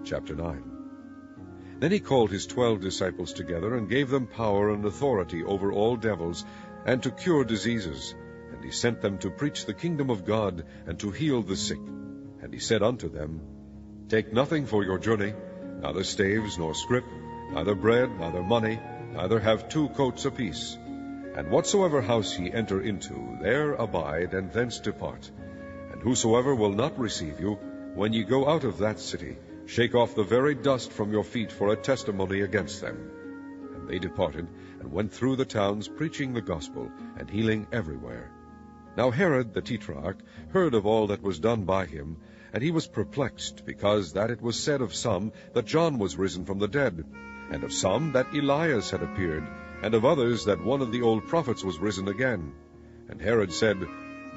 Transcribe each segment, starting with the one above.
Chapter 9. Then he called his 12 disciples together, and gave them power and authority over all devils, and to cure diseases. And he sent them to preach the kingdom of God, and to heal the sick. And he said unto them, Take nothing for your journey, neither staves, nor scrip, neither bread, neither money, neither have 2 coats apiece. And whatsoever house ye enter into, there abide, and thence depart. And whosoever will not receive you, when ye go out of that city, shake off the very dust from your feet for a testimony against them. And they departed, and went through the towns, preaching the gospel, and healing everywhere. Now Herod the Tetrarch heard of all that was done by him, and he was perplexed, because that it was said of some that John was risen from the dead, and of some that Elias had appeared, and of others that one of the old prophets was risen again. And Herod said,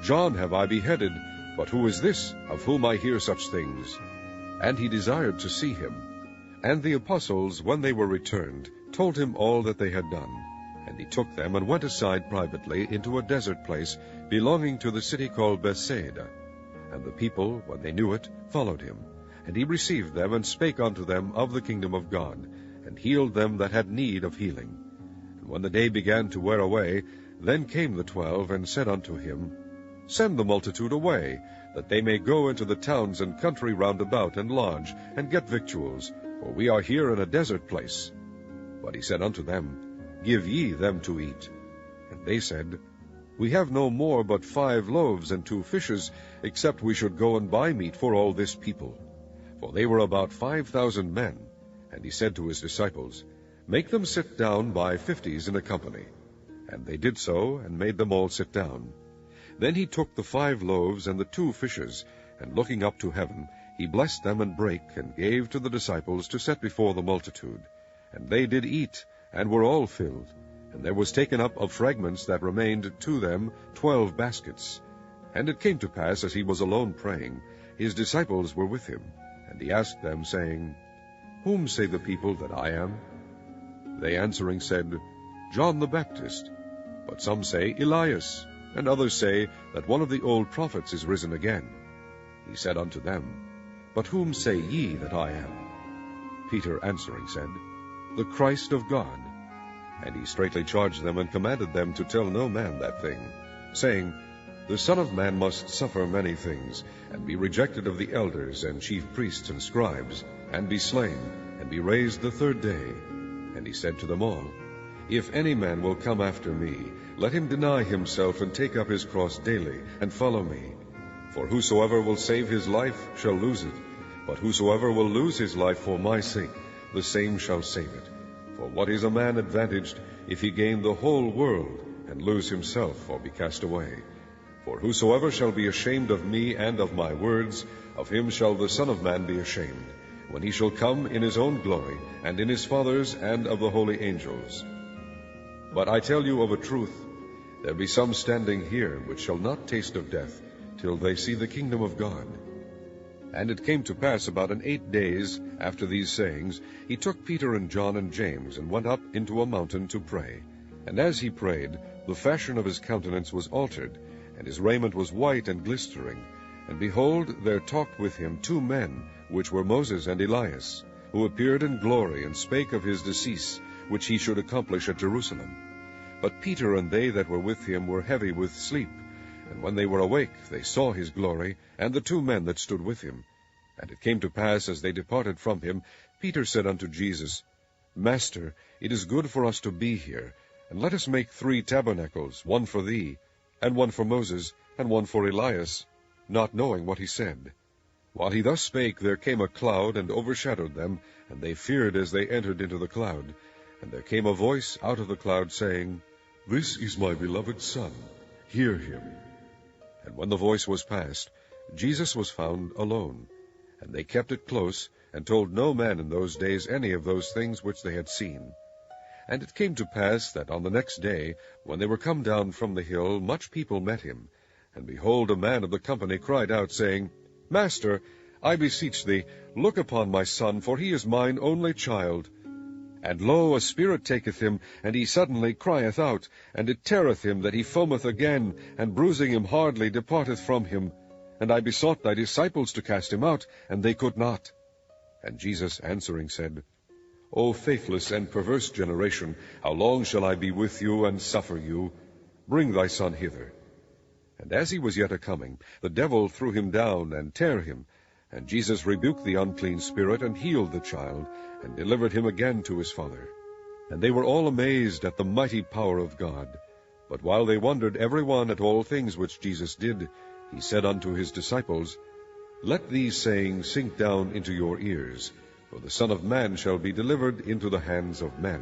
John have I beheaded, but who is this, of whom I hear such things? And he desired to see him. And the apostles, when they were returned, told him all that they had done. And he took them, and went aside privately into a desert place, belonging to the city called Bethsaida. And the people, when they knew it, followed him. And he received them, and spake unto them of the kingdom of God, and healed them that had need of healing. And when the day began to wear away, then came the 12, and said unto him, Send the multitude away, that they may go into the towns and country round about, and lodge, and get victuals, for we are here in a desert place. But he said unto them, Give ye them to eat. And they said, We have no more but 5 loaves and 2 fishes, except we should go and buy meat for all this people. For they were about 5,000 men. And he said to his disciples, Make them sit down by 50s in a company. And they did so, and made them all sit down. Then he took the 5 loaves and the 2 fishes, and looking up to heaven, he blessed them and brake, and gave to the disciples to set before the multitude. And they did eat, and were all filled. And there was taken up of fragments that remained to them 12 baskets. And it came to pass, as he was alone praying, his disciples were with him. And he asked them, saying, Whom say the people that I am? They answering said, John the Baptist. But some say, Elias. And others say that one of the old prophets is risen again. He said unto them, But whom say ye that I am? Peter answering said, The Christ of God. And he straitly charged them, and commanded them to tell no man that thing, saying, The Son of Man must suffer many things, and be rejected of the elders and chief priests and scribes, and be slain, and be raised the 3rd day. And he said to them all, If any man will come after me, let him deny himself, and take up his cross daily, and follow me. For whosoever will save his life shall lose it, but whosoever will lose his life for my sake, the same shall save it. For what is a man advantaged, if he gain the whole world, and lose himself, or be cast away? For whosoever shall be ashamed of me and of my words, of him shall the Son of Man be ashamed, when he shall come in his own glory, and in his Father's, and of the holy angels. But I tell you of a truth, there be some standing here which shall not taste of death, till they see the kingdom of God. And it came to pass about an 8 days after these sayings, he took Peter and John and James, and went up into a mountain to pray. And as he prayed, the fashion of his countenance was altered, and his raiment was white and glistering. And behold, there talked with him 2 men, which were Moses and Elias, who appeared in glory, and spake of his decease, which he should accomplish at Jerusalem. But Peter and they that were with him were heavy with sleep. And when they were awake, they saw his glory, and the 2 men that stood with him. And it came to pass, as they departed from him, Peter said unto Jesus, Master, it is good for us to be here, and let us make 3 tabernacles, one for thee, and one for Moses, and one for Elias, not knowing what he said. While he thus spake, there came a cloud, and overshadowed them, and they feared as they entered into the cloud. And there came a voice out of the cloud, saying, This is my beloved Son, hear him. And when the voice was past, Jesus was found alone. And they kept it close, and told no man in those days any of those things which they had seen. And it came to pass that on the next day, when they were come down from the hill, much people met him. And behold, a man of the company cried out, saying, Master, I beseech thee, look upon my son, for he is mine only child. And lo, a spirit taketh him, and he suddenly crieth out, and it teareth him that he foameth again, and bruising him hardly departeth from him. And I besought thy disciples to cast him out, and they could not. And Jesus answering said, O faithless and perverse generation, how long shall I be with you and suffer you? Bring thy son hither. And as he was yet a-coming, the devil threw him down, and tare him. And Jesus rebuked the unclean spirit, and healed the child, and delivered him again to his father. And they were all amazed at the mighty power of God. But while they wondered every one at all things which Jesus did, he said unto his disciples, Let these sayings sink down into your ears, for the Son of Man shall be delivered into the hands of men.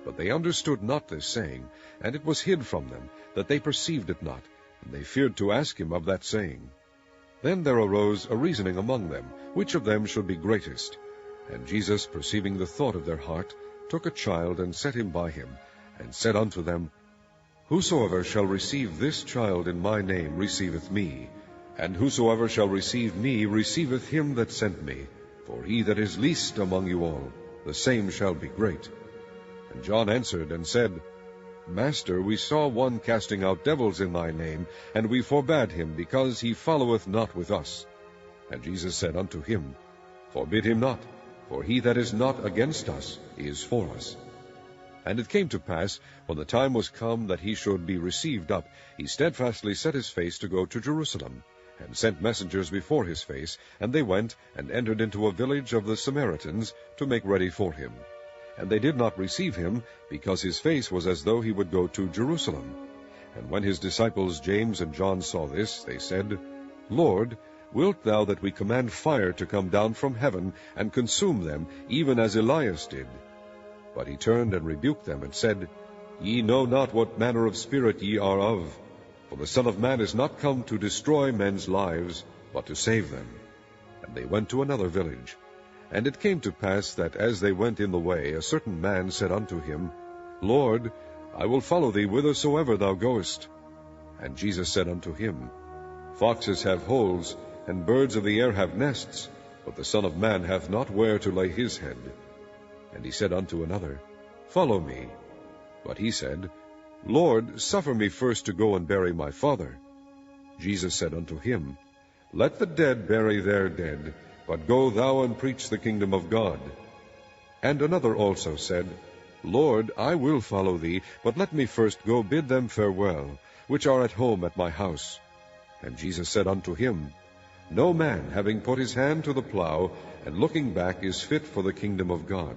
But they understood not this saying, and it was hid from them, that they perceived it not, and they feared to ask him of that saying. Then there arose a reasoning among them, which of them should be greatest. And Jesus, perceiving the thought of their heart, took a child, and set him by him, and said unto them, Whosoever shall receive this child in my name receiveth me, and whosoever shall receive me receiveth him that sent me. For he that is least among you all, the same shall be great. And John answered and said, Master, we saw one casting out devils in thy name, and we forbade him, because he followeth not with us. And Jesus said unto him, Forbid him not, for he that is not against us is for us. And it came to pass, when the time was come that he should be received up, he steadfastly set his face to go to Jerusalem, and sent messengers before his face, and they went and entered into a village of the Samaritans, to make ready for him. And they did not receive him, because his face was as though he would go to Jerusalem. And when his disciples James and John saw this, they said, Lord, wilt thou that we command fire to come down from heaven, and consume them, even as Elias did? But he turned and rebuked them, and said, Ye know not what manner of spirit ye are of. For the Son of Man is not come to destroy men's lives, but to save them. And they went to another village. And it came to pass that as they went in the way, a certain man said unto him, Lord, I will follow thee whithersoever thou goest. And Jesus said unto him, Foxes have holes, and birds of the air have nests, but the Son of Man hath not where to lay his head. And he said unto another, Follow me. But he said, Lord, suffer me first to go and bury my father. Jesus said unto him, Let the dead bury their dead, but go thou and preach the kingdom of God. And another also said, Lord, I will follow thee, but let me first go bid them farewell, which are at home at my house. And Jesus said unto him, No man, having put his hand to the plough, and looking back, is fit for the kingdom of God.